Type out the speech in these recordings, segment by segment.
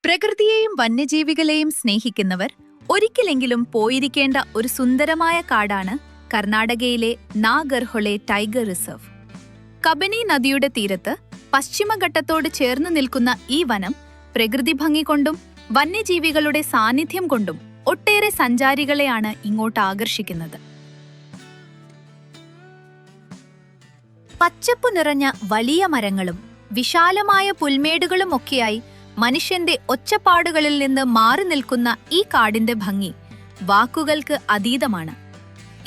പ്രകൃതിയെയും വന്യജീവികളെയും സ്നേഹിക്കുന്നവർ ഒരിക്കലെങ്കിലും പോയിരിക്കേണ്ട ഒരു സുന്ദരമായ കാടാണ് കർണാടകയിലെ നാഗർഹൊളെ ടൈഗർ റിസർവ്. കബനി നദിയുടെ തീരത്ത് പശ്ചിമഘട്ടത്തോട് ചേർന്ന് നിൽക്കുന്ന ഈ വനം പ്രകൃതി ഭംഗി കൊണ്ടും വന്യജീവികളുടെ സാന്നിധ്യം കൊണ്ടും ഒട്ടേറെ സഞ്ചാരികളെയാണ് ഇങ്ങോട്ട് ആകർഷിക്കുന്നത്. പച്ചപ്പു നിറഞ്ഞ വലിയ മരങ്ങളും വിശാലമായ പുൽമേടുകളുമൊക്കെയായി മനുഷ്യന്റെ ഒച്ചപ്പാടുകളിൽ നിന്ന് മാറി നിൽക്കുന്ന ഈ കാടിന്റെ ഭംഗി വാക്കുകൾക്ക് അതീതമാണ്.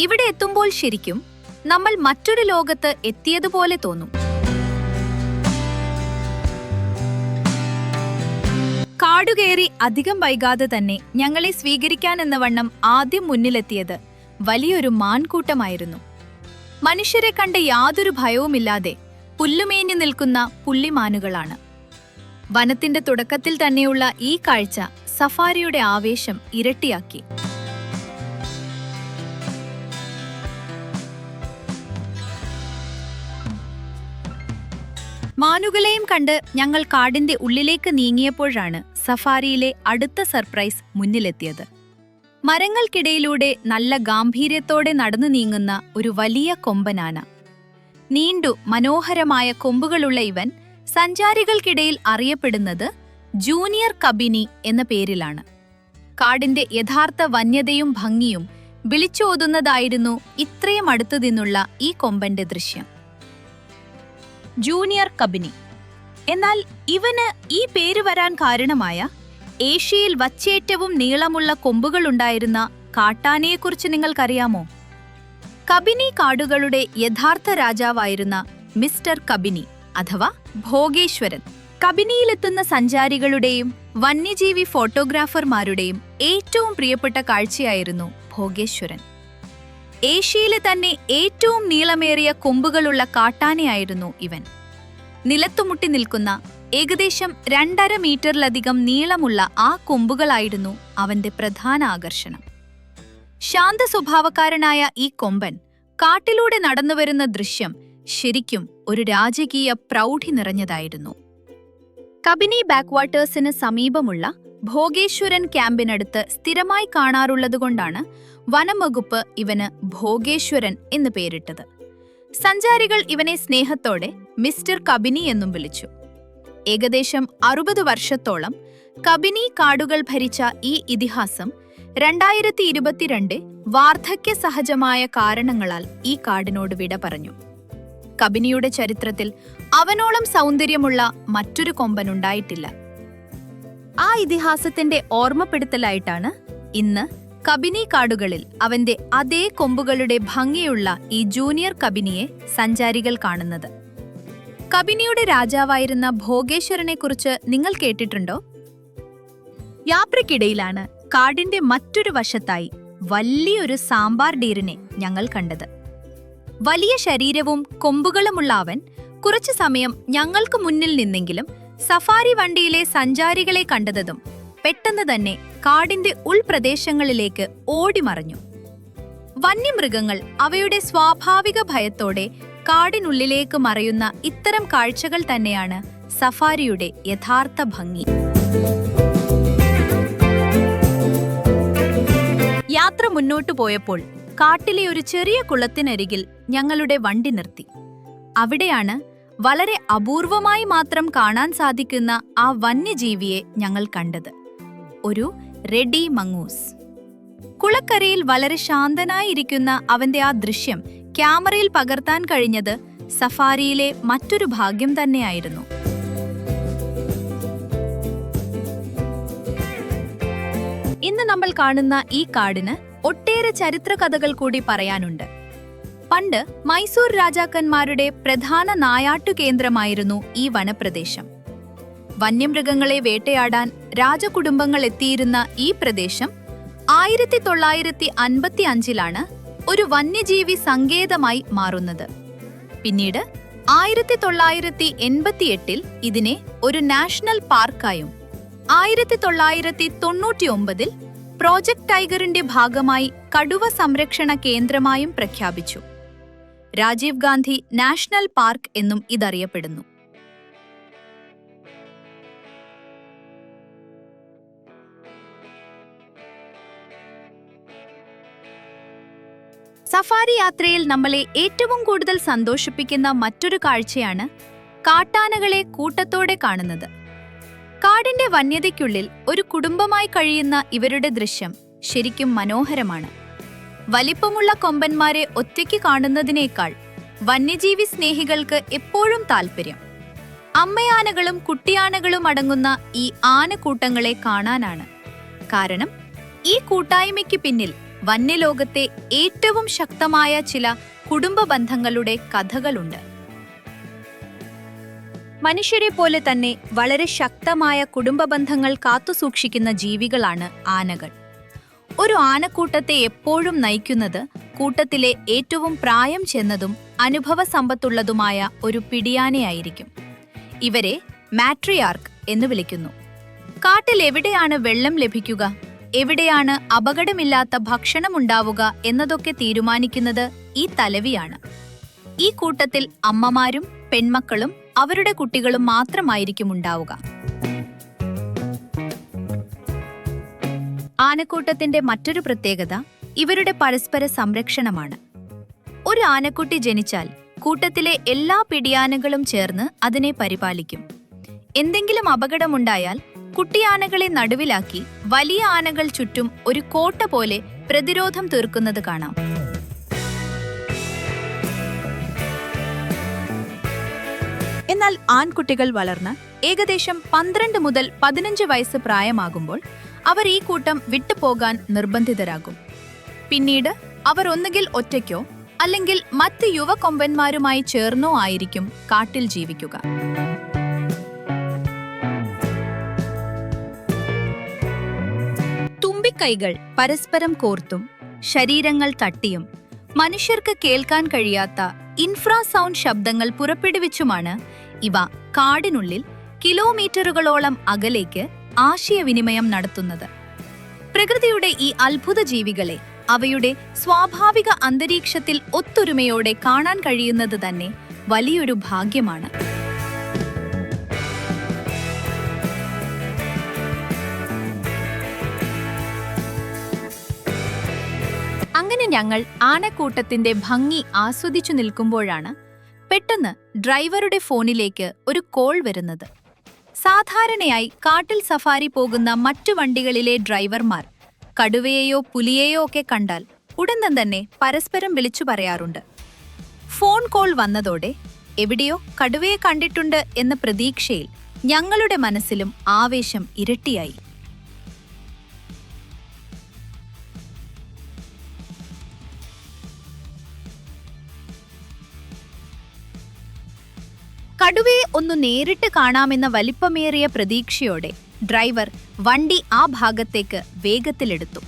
ഇവിടെ എത്തുമ്പോൾ ശരിക്കും നമ്മൾ മറ്റൊരു ലോകത്ത് എത്തിയതുപോലെ തോന്നും. കാടുകയറി അധികം വൈകാതെ തന്നെ ഞങ്ങളെ സ്വീകരിക്കാനെന്ന വണ്ണം ആദ്യം മുന്നിലെത്തിയത് വലിയൊരു മാൻകൂട്ടമായിരുന്നു. മനുഷ്യരെ കണ്ട് യാതൊരു ഭയവുമില്ലാതെ പുല്ലുമേഞ്ഞു നിൽക്കുന്ന പുള്ളിമാനുകളാണ്. വനത്തിന്റെ തുടക്കത്തിൽ തന്നെയുള്ള ഈ കാഴ്ച സഫാരിയുടെ ആവേശം ഇരട്ടിയാക്കി. മാനുകളെയും കണ്ട് ഞങ്ങൾ കാടിന്റെ ഉള്ളിലേക്ക് നീങ്ങിയപ്പോഴാണ് സഫാരിയിലെ അടുത്ത സർപ്രൈസ് മുന്നിലെത്തിയത്. മരങ്ങൾക്കിടയിലൂടെ നല്ല ഗാംഭീര്യത്തോടെ നടന്നു നീങ്ങുന്ന ഒരു വലിയ കൊമ്പനാന. നീണ്ടു മനോഹരമായ കൊമ്പുകളുള്ള ഇവൻ സഞ്ചാരികൾക്കിടയിൽ അറിയപ്പെടുന്നത് ജൂനിയർ കബിനി എന്ന പേരിലാണ്. കാടിന്റെ യഥാർത്ഥ വന്യതയും ഭംഗിയും വിളിച്ചോതുന്നതായിരുന്നു ഇത്രയും അടുത്തു നിന്നുള്ള ഈ കൊമ്പന്റെ ദൃശ്യം. ജൂനിയർ കബിനി. എന്നാൽ ഇവന് ഈ പേര് വരാൻ കാരണമായ ഏഷ്യയിൽ വച്ചേറ്റവും നീളമുള്ള കൊമ്പുകളുണ്ടായിരുന്ന കാട്ടാനയെക്കുറിച്ച് നിങ്ങൾക്കറിയാമോ? കബിനി കാടുകളുടെ യഥാർത്ഥ രാജാവായിരുന്ന മിസ്റ്റർ കബിനി അഥവാ ഭോഗേശ്വരൻ. കബിനിയിലെത്തുന്ന സഞ്ചാരികളുടെയും വന്യജീവി ഫോട്ടോഗ്രാഫർമാരുടെയും ഏറ്റവും പ്രിയപ്പെട്ട കാഴ്ചയായിരുന്നു ഭോഗേശ്വരൻ. ഏഷ്യയിലെ തന്നെ ഏറ്റവും നീളമേറിയ കൊമ്പുകളുള്ള കാട്ടാനയായിരുന്നു ഇവൻ. നിലത്തുമുട്ടി നിൽക്കുന്ന ഏകദേശം 2.5 മീറ്ററിലധികം നീളമുള്ള ആ കൊമ്പുകളായിരുന്നു അവന്റെ പ്രധാന ആകർഷണം. ശാന്ത സ്വഭാവക്കാരനായ ഈ കൊമ്പൻ കാട്ടിലൂടെ നടന്നുവരുന്ന ദൃശ്യം ശരിക്കും ഒരു രാജകീയ പ്രൗഢി നിറഞ്ഞതായിരുന്നു. കബിനി ബാക്ക്വാട്ടേഴ്സിന് സമീപമുള്ള ഭോഗേശ്വരൻ ക്യാമ്പിനടുത്ത് സ്ഥിരമായി കാണാറുള്ളതുകൊണ്ടാണ് വനംവകുപ്പ് ഇവന് ഭോഗേശ്വരൻ എന്ന് പേരിട്ടത്. സഞ്ചാരികൾ ഇവനെ സ്നേഹത്തോടെ മിസ്റ്റർ കബിനി എന്നും വിളിച്ചു. ഏകദേശം 60 വർഷത്തോളം കബിനി കാടുകൾ ഭരിച്ച ഈ ഇതിഹാസം 2022 വാർദ്ധക്യ സഹജമായ കാരണങ്ങളാൽ ഈ കാടിനോട് വിട പറഞ്ഞു. കബിനിയുടെ ചരിത്രത്തിൽ അവനോളം സൗന്ദര്യമുള്ള മറ്റൊരു കൊമ്പനുണ്ടായിട്ടില്ല. ആ ഇതിഹാസത്തിന്റെ ഓർമ്മപ്പെടുത്തലായിട്ടാണ് ഇന്ന് കബിനി കാടുകളിൽ അവന്റെ അതേ കൊമ്പുകളുടെ ഭംഗിയുള്ള ഈ ജൂനിയർ കബിനിയെ സഞ്ചാരികൾ കാണുന്നത്. കബിനിയുടെ രാജാവായിരുന്ന ഭോഗേശ്വരനെക്കുറിച്ച് നിങ്ങൾ കേട്ടിട്ടുണ്ടോ? യാത്രക്കിടയിലാണ് കാടിന്റെ മറ്റൊരു വശത്തായി വലിയൊരു സാമ്പാർ ഡീറിനെ ഞങ്ങൾ കണ്ടത്. വലിയ ശരീരവും കൊമ്പുകളുമുള്ള അവൻ കുറച്ചു സമയം ഞങ്ങൾക്ക് മുന്നിൽ നിന്നെങ്കിലും സഫാരി വണ്ടിയിലെ സഞ്ചാരികളെ കണ്ടതും പെട്ടെന്ന് തന്നെ കാടിന്റെ ഉൾപ്രദേശങ്ങളിലേക്ക് ഓടിമറഞ്ഞു. വന്യമൃഗങ്ങൾ അവയുടെ സ്വാഭാവിക ഭയത്തോടെ കാടിനുള്ളിലേക്ക് മറയുന്ന ഇത്തരം കാഴ്ചകൾ തന്നെയാണ് സഫാരിയുടെ യഥാർത്ഥ ഭംഗി. യാത്ര മുന്നോട്ടു പോയപ്പോൾ കാട്ടിലെ ഒരു ചെറിയ കുളത്തിനരികിൽ ഞങ്ങളുടെ വണ്ടി നിർത്തി. അവിടെയാണ് വളരെ അപൂർവമായി മാത്രം കാണാൻ സാധിക്കുന്ന ആ വന്യജീവിയെ ഞങ്ങൾ കണ്ടത്. ഒരു റെഡി മങ്ങൂസ്. കുളക്കരയിൽ വളരെ ശാന്തനായിരിക്കുന്ന അവന്റെ ആ ദൃശ്യം ക്യാമറയിൽ പകർത്താൻ കഴിഞ്ഞത് സഫാരിയിലെ മറ്റൊരു ഭാഗ്യം തന്നെയായിരുന്നു. ഇന്ന് നമ്മൾ കാണുന്ന ഈ കാടിന് ഒട്ടേറെ ചരിത്ര കഥകൾ കൂടി പറയാനുണ്ട്. പണ്ട് മൈസൂർ രാജാക്കന്മാരുടെ പ്രധാന നായാട്ടു കേന്ദ്രമായിരുന്നു ഈ വനപ്രദേശം. വന്യമൃഗങ്ങളെ വേട്ടയാടാൻ രാജകുടുംബങ്ങൾ എത്തിയിരുന്ന ഈ പ്രദേശം 1955-ലാണ് ഒരു വന്യജീവി സങ്കേതമായി മാറുന്നത്. പിന്നീട് 1988-ൽ ഇതിനെ ഒരു നാഷണൽ പാർക്കായും 1999-ൽ പ്രോജക്ട് ടൈഗറിന്റെ ഭാഗമായി കടുവ സംരക്ഷണ കേന്ദ്രമായും പ്രഖ്യാപിച്ചു. രാജീവ് ഗാന്ധി നാഷണൽ പാർക്ക് എന്നും ഇതറിയപ്പെടുന്നു. സഫാരി യാത്രയിൽ നമ്മളെ ഏറ്റവും കൂടുതൽ സന്തോഷിപ്പിക്കുന്ന മറ്റൊരു കാഴ്ചയാണ് കാട്ടാനകളെ കൂട്ടത്തോടെ കാണുന്നത്. കാടിന്റെ വന്യതയ്ക്കുള്ളിൽ ഒരു കുടുംബമായി കഴിയുന്ന ഇവരുടെ ദൃശ്യം ശരിക്കും മനോഹരമാണ്. വലിപ്പമുള്ള കൊമ്പന്മാരെ ഒറ്റയ്ക്ക് കാണുന്നതിനേക്കാൾ വന്യജീവി സ്നേഹികൾക്ക് എപ്പോഴും താൽപ്പര്യം അമ്മയാനകളും കുട്ടിയാനകളും അടങ്ങുന്ന ഈ ആനക്കൂട്ടങ്ങളെ കാണാനാണ്. കാരണം ഈ കൂട്ടായ്മയ്ക്ക് പിന്നിൽ വന്യലോകത്തെ ഏറ്റവും ശക്തമായ ചില കുടുംബ ബന്ധങ്ങളുടെ കഥകളുണ്ട്. മനുഷ്യരെ പോലെ തന്നെ വളരെ ശക്തമായ കുടുംബ ബന്ധങ്ങൾ കാത്തുസൂക്ഷിക്കുന്ന ജീവികളാണ് ആനകൾ. ഒരു ആനക്കൂട്ടത്തെ എപ്പോഴും നയിക്കുന്നത് കൂട്ടത്തിലെ ഏറ്റവും പ്രായം ചെന്നതും അനുഭവ സമ്പത്തുള്ളതുമായ ഒരു പിടിയാനയായിരിക്കും. ഇവരെ മാട്രിയാർക്ക് എന്ന് വിളിക്കുന്നു. കാട്ടിൽ എവിടെയാണ് വെള്ളം ലഭിക്കുക, എവിടെയാണ് അപകടമില്ലാത്ത ഭക്ഷണമുണ്ടാവുക എന്നതൊക്കെ തീരുമാനിക്കുന്നത് ഈ തലവിയാണ്. ഈ കൂട്ടത്തിൽ അമ്മമാരും പെൺമക്കളും അവരുടെ കുട്ടികളും മാത്രമായിരിക്കും ഉണ്ടാവുക. ആനക്കൂട്ടത്തിന്റെ മറ്റൊരു പ്രത്യേകത ഇവരുടെ പരസ്പര സംരക്ഷണമാണ്. ഒരു ആനക്കുട്ടി ജനിച്ചാൽ കൂട്ടത്തിലെ എല്ലാ പിടിയാനകളും ചേർന്ന് അതിനെ പരിപാലിക്കും. എന്തെങ്കിലും അപകടമുണ്ടായാൽ കുട്ടിയാനകളെ നടുവിലാക്കി വലിയ ആനകൾ ചുറ്റും ഒരു കോട്ട പോലെ പ്രതിരോധം തീർക്കുന്നത് കാണാം. എന്നാൽ ആൺകുട്ടികൾ വളർന്ന് ഏകദേശം 12 മുതൽ 15 വയസ്സ് പ്രായമാകുമ്പോൾ അവർ ഈ കൂട്ടം വിട്ടുപോകാൻ നിർബന്ധിതരാകും. പിന്നീട് അവർ ഒന്നുകിൽ ഒറ്റയ്ക്കോ അല്ലെങ്കിൽ മറ്റ് യുവകൊമ്പന്മാരുമായി ചേർന്നോ ആയിരിക്കും കാട്ടിൽ ജീവിക്കുക. തുമ്പിക്കൈകൾ പരസ്പരം കോർത്തും ശരീരങ്ങൾ തട്ടിയും മനുഷ്യർക്ക് കേൾക്കാൻ കഴിയാത്ത ഇൻഫ്രാസൗണ്ട് ശബ്ദങ്ങൾ പുറപ്പെടുവിച്ചുമാണ് ഇവ കാടിനുള്ളിൽ കിലോമീറ്ററുകളോളം അകലേക്ക് ആശയവിനിമയം നടത്തുന്നത്. പ്രകൃതിയുടെ ഈ അത്ഭുത ജീവികളെ അവയുടെ സ്വാഭാവിക അന്തരീക്ഷത്തിൽ ഒത്തൊരുമയോടെ കാണാൻ കഴിയുന്നത് തന്നെ വലിയൊരു ഭാഗ്യമാണ്. അങ്ങനെ ഞങ്ങൾ ആനക്കൂട്ടത്തിന്റെ ഭംഗി ആസ്വദിച്ചു നിൽക്കുമ്പോഴാണ് പെട്ടെന്ന് ഡ്രൈവറുടെ ഫോണിലേക്ക് ഒരു കോൾ വരുന്നത്. സാധാരണയായി കാട്ടിൽ സഫാരി പോകുന്ന മറ്റു വണ്ടികളിലെ ഡ്രൈവർമാർ കടുവയെയോ പുലിയെയോ ഒക്കെ കണ്ടാൽ ഉടൻ തന്നെ പരസ്പരം വിളിച്ചു പറയാറുണ്ട്. ഫോൺ കോൾ വന്നതോടെ എവിടെയോ കടുവയെ കണ്ടിട്ടുണ്ട് എന്ന പ്രതീക്ഷയിൽ ഞങ്ങളുടെ മനസ്സിലും ആവേശം ഇരട്ടിയായി. കടുവയെ ഒന്ന് നേരിട്ട് കാണാമെന്ന വലിപ്പമേറിയ പ്രതീക്ഷയോടെ ഡ്രൈവർ വണ്ടി ആ ഭാഗത്തേക്ക് വേഗത്തിലെടുത്തു.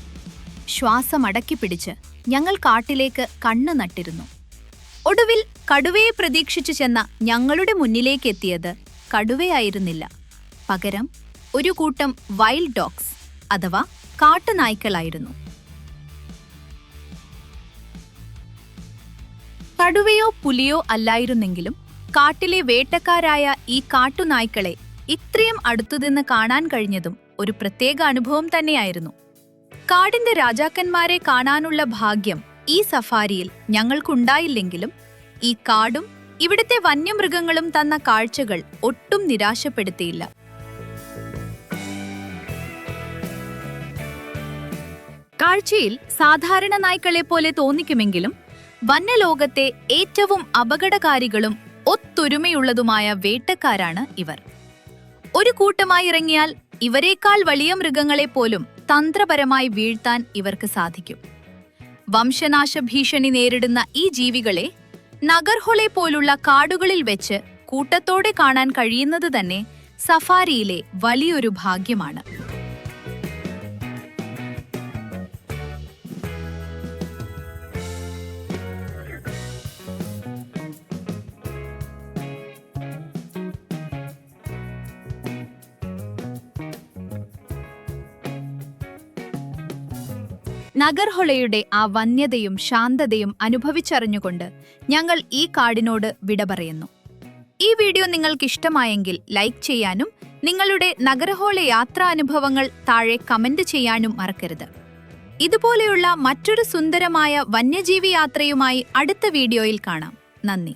ശ്വാസമടക്കിപ്പിടിച്ച് ഞങ്ങൾ കാട്ടിലേക്ക് കണ്ണു നട്ടിരുന്നു. ഒടുവിൽ കടുവയെ പ്രതീക്ഷിച്ചു ചെന്ന ഞങ്ങളുടെ മുന്നിലേക്കെത്തിയത് കടുവയായിരുന്നില്ല. പകരം ഒരു കൂട്ടം വൈൽഡ് ഡോഗ്സ് അഥവാ കാട്ടുനായ്ക്കളായിരുന്നു. കടുവയോ പുലിയോ അല്ലായിരുന്നെങ്കിലും കാട്ടിലെ വേട്ടക്കാരായ ഈ കാട്ടുനായ്ക്കളെ ഇത്രയും അടുത്തുനിന്ന് കാണാൻ കഴിഞ്ഞതും ഒരു പ്രത്യേക അനുഭവം തന്നെയായിരുന്നു. കാടിന്റെ രാജാക്കന്മാരെ കാണാനുള്ള ഭാഗ്യം ഈ സഫാരിയിൽ ഞങ്ങൾക്കുണ്ടായില്ലെങ്കിലും ഈ കാടും ഇവിടുത്തെ വന്യമൃഗങ്ങളും തന്ന കാഴ്ചകൾ ഒട്ടും നിരാശപ്പെടുത്തിയില്ല. കാഴ്ചയിൽ സാധാരണ നായ്ക്കളെ പോലെ തോന്നിക്കുമെങ്കിലും വന്യലോകത്തെ ഏറ്റവും അപകടകാരികളും ഒത്തൊരുമയുള്ളതുമായ വേട്ടക്കാരാണ് ഇവർ. ഒരു കൂട്ടമായി ഇറങ്ങിയാൽ ഇവരെക്കാൾ വലിയ മൃഗങ്ങളെപ്പോലും തന്ത്രപരമായി വീഴ്ത്താൻ ഇവർക്ക് സാധിക്കും. വംശനാശ ഭീഷണി നേരിടുന്ന ഈ ജീവികളെ നഗർഹൊളെ പോലുള്ള കാടുകളിൽ വെച്ച് കൂട്ടത്തോടെ കാണാൻ കഴിയുന്നത് തന്നെ സഫാരിയിലെ വലിയൊരു ഭാഗ്യമാണ്. നഗർഹൊളയുടെ ആ വന്യതയും ശാന്തതയും അനുഭവിച്ചറിഞ്ഞുകൊണ്ട് ഞങ്ങൾ ഈ കാടിനോട് വിട പറയുന്നു. ഈ വീഡിയോ നിങ്ങൾക്ക് ഇഷ്ടമായെങ്കിൽ ലൈക്ക് ചെയ്യാനും നിങ്ങളുടെ നഗർഹൊള യാത്രാ അനുഭവങ്ങൾ താഴെ കമന്റ് ചെയ്യാനും മറക്കരുത്. ഇതുപോലെയുള്ള മറ്റൊരു സുന്ദരമായ വന്യജീവി യാത്രയുമായി അടുത്ത വീഡിയോയിൽ കാണാം. നന്ദി.